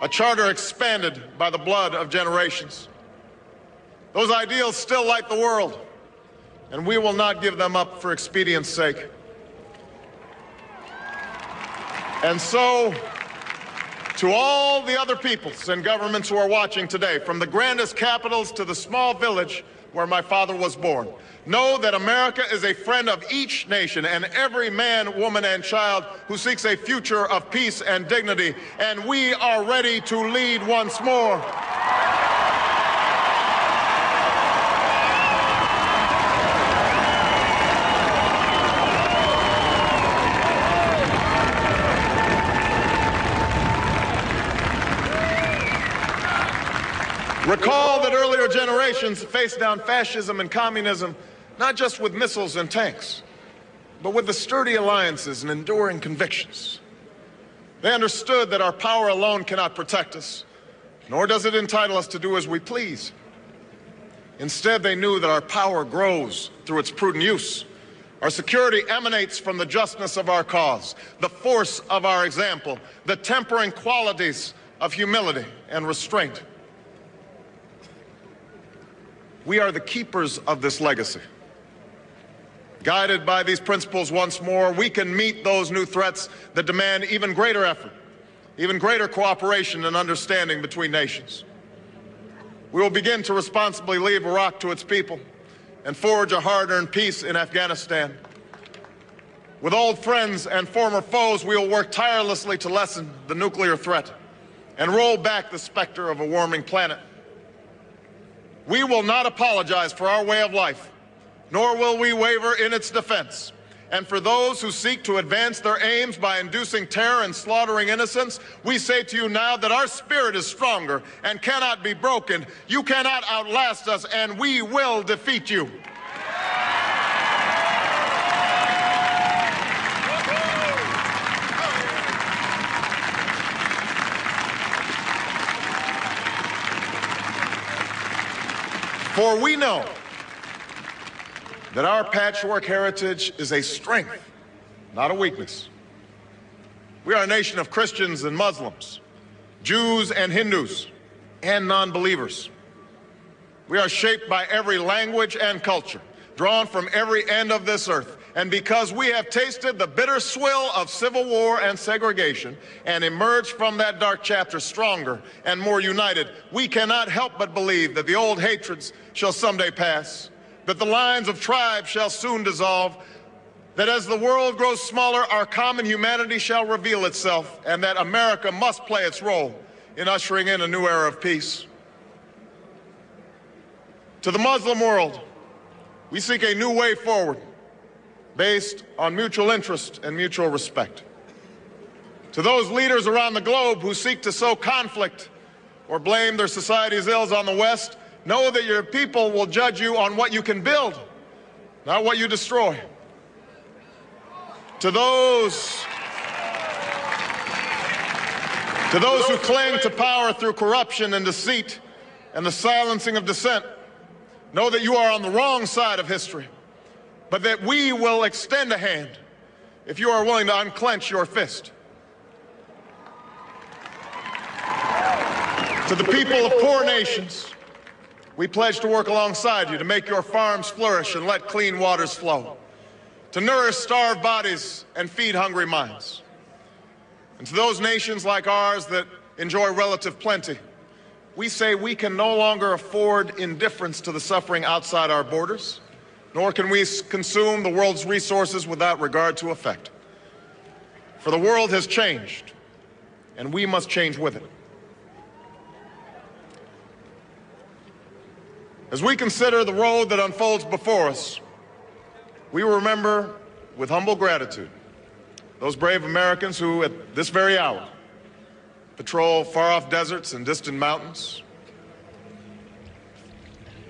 a charter expanded by the blood of generations. Those ideals still light the world, and we will not give them up for expedience' sake. And so, to all the other peoples and governments who are watching today, from the grandest capitals to the small village where my father was born, know that America is a friend of each nation and every man, woman, and child who seeks a future of peace and dignity, and we are ready to lead once more. Recall that earlier generations faced down fascism and communism not just with missiles and tanks, but with the sturdy alliances and enduring convictions. They understood that our power alone cannot protect us, nor does it entitle us to do as we please. Instead, they knew that our power grows through its prudent use. Our security emanates from the justness of our cause, the force of our example, the tempering qualities of humility and restraint. We are the keepers of this legacy. Guided by these principles once more, we can meet those new threats that demand even greater effort, even greater cooperation and understanding between nations. We will begin to responsibly leave Iraq to its people and forge a hard-earned peace in Afghanistan. With old friends and former foes, we will work tirelessly to lessen the nuclear threat and roll back the specter of a warming planet. We will not apologize for our way of life, nor will we waver in its defense. And for those who seek to advance their aims by inducing terror and slaughtering innocents, we say to you now that our spirit is stronger and cannot be broken. You cannot outlast us, and we will defeat you. For we know that our patchwork heritage is a strength, not a weakness. We are a nation of Christians and Muslims, Jews and Hindus, and non-believers. We are shaped by every language and culture, drawn from every end of this earth. And because we have tasted the bitter swill of civil war and segregation and emerged from that dark chapter stronger and more united, we cannot help but believe that the old hatreds shall someday pass, that the lines of tribes shall soon dissolve, that as the world grows smaller, our common humanity shall reveal itself, and that America must play its role in ushering in a new era of peace. To the Muslim world, we seek a new way forward based on mutual interest and mutual respect. To those leaders around the globe who seek to sow conflict or blame their society's ills on the West, know that your people will judge you on what you can build, not what you destroy. To those who cling to power through corruption and deceit and the silencing of dissent, know that you are on the wrong side of history, but that we will extend a hand if you are willing to unclench your fist. To the people of poor nations, we pledge to work alongside you to make your farms flourish and let clean waters flow, to nourish starved bodies and feed hungry minds. And to those nations like ours that enjoy relative plenty, we say we can no longer afford indifference to the suffering outside our borders, nor can we consume the world's resources without regard to effect. For the world has changed, and we must change with it. As we consider the road that unfolds before us, we remember with humble gratitude those brave Americans who, at this very hour, patrol far-off deserts and distant mountains.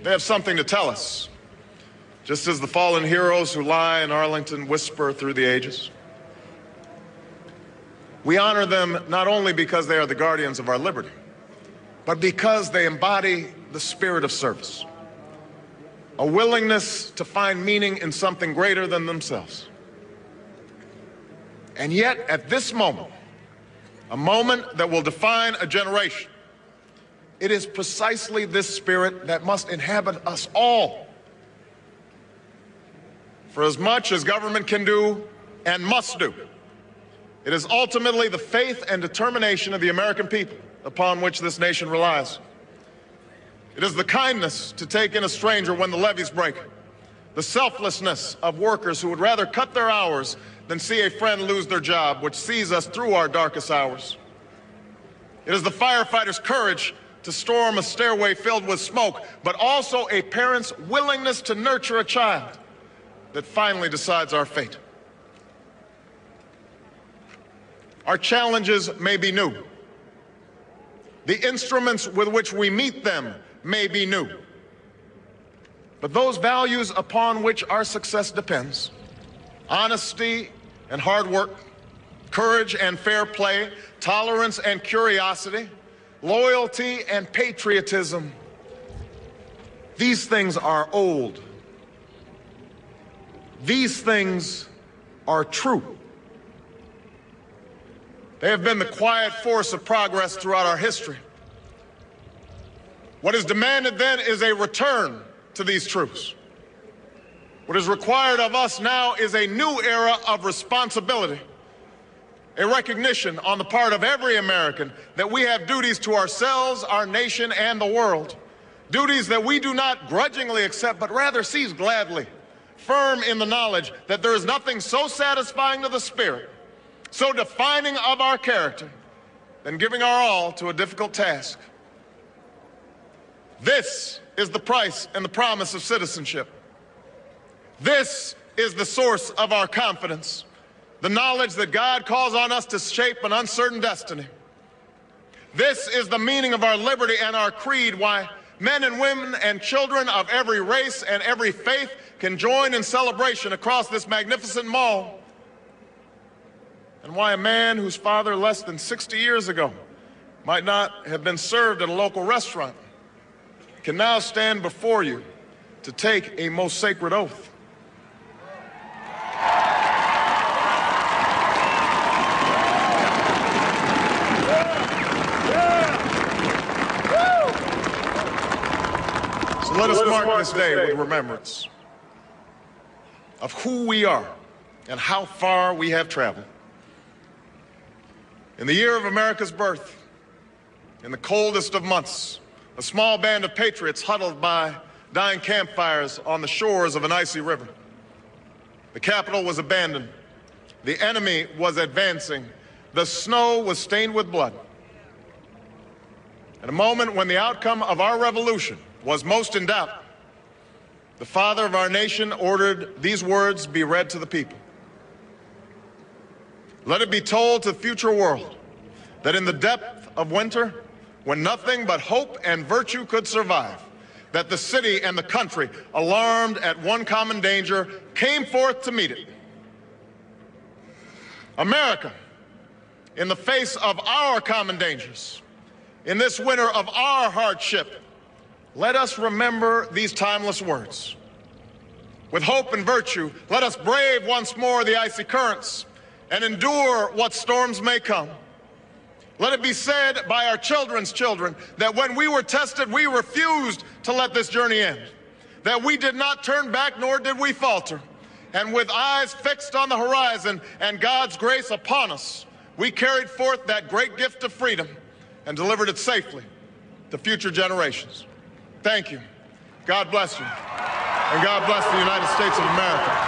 They have something to tell us, just as the fallen heroes who lie in Arlington whisper through the ages. We honor them not only because they are the guardians of our liberty, but because they embody the spirit of service, a willingness to find meaning in something greater than themselves. And yet, at this moment, a moment that will define a generation. It is precisely this spirit that must inhabit us all. For as much as government can do and must do, it is ultimately the faith and determination of the American people upon which this nation relies. It is the kindness to take in a stranger when the levees break, the selflessness of workers who would rather cut their hours than see a friend lose their job, which sees us through our darkest hours. It is the firefighter's courage to storm a stairway filled with smoke, but also a parent's willingness to nurture a child that finally decides our fate. Our challenges may be new. The instruments with which we meet them may be new. But those values upon which our success depends, honesty and hard work, courage and fair play, tolerance and curiosity, loyalty and patriotism, these things are old. These things are true. They have been the quiet force of progress throughout our history. What is demanded then is a return to these truths. What is required of us now is a new era of responsibility, a recognition on the part of every American that we have duties to ourselves, our nation, and the world, duties that we do not grudgingly accept, but rather seize gladly, firm in the knowledge that there is nothing so satisfying to the spirit, so defining of our character, than giving our all to a difficult task. This is the price and the promise of citizenship. This is the source of our confidence, the knowledge that God calls on us to shape an uncertain destiny. This is the meaning of our liberty and our creed, why men and women and children of every race and every faith can join in celebration across this magnificent mall, and why a man whose father less than 60 years ago might not have been served at a local restaurant can now stand before you to take a most sacred oath. So let us mark this day with remembrance of who we are and how far we have traveled. In the year of America's birth, in the coldest of months, a small band of patriots huddled by dying campfires on the shores of an icy river. The capital was abandoned. The enemy was advancing. The snow was stained with blood. At a moment when the outcome of our revolution was most in doubt, the father of our nation ordered these words be read to the people. Let it be told to the future world that in the depth of winter, when nothing but hope and virtue could survive, that the city and the country, alarmed at one common danger, came forth to meet it. America, in the face of our common dangers, in this winter of our hardship, let us remember these timeless words. With hope and virtue, let us brave once more the icy currents and endure what storms may come. Let it be said by our children's children that when we were tested, we refused to let this journey end, that we did not turn back nor did we falter. And with eyes fixed on the horizon and God's grace upon us, we carried forth that great gift of freedom and delivered it safely to future generations. Thank you. God bless you. And God bless the United States of America.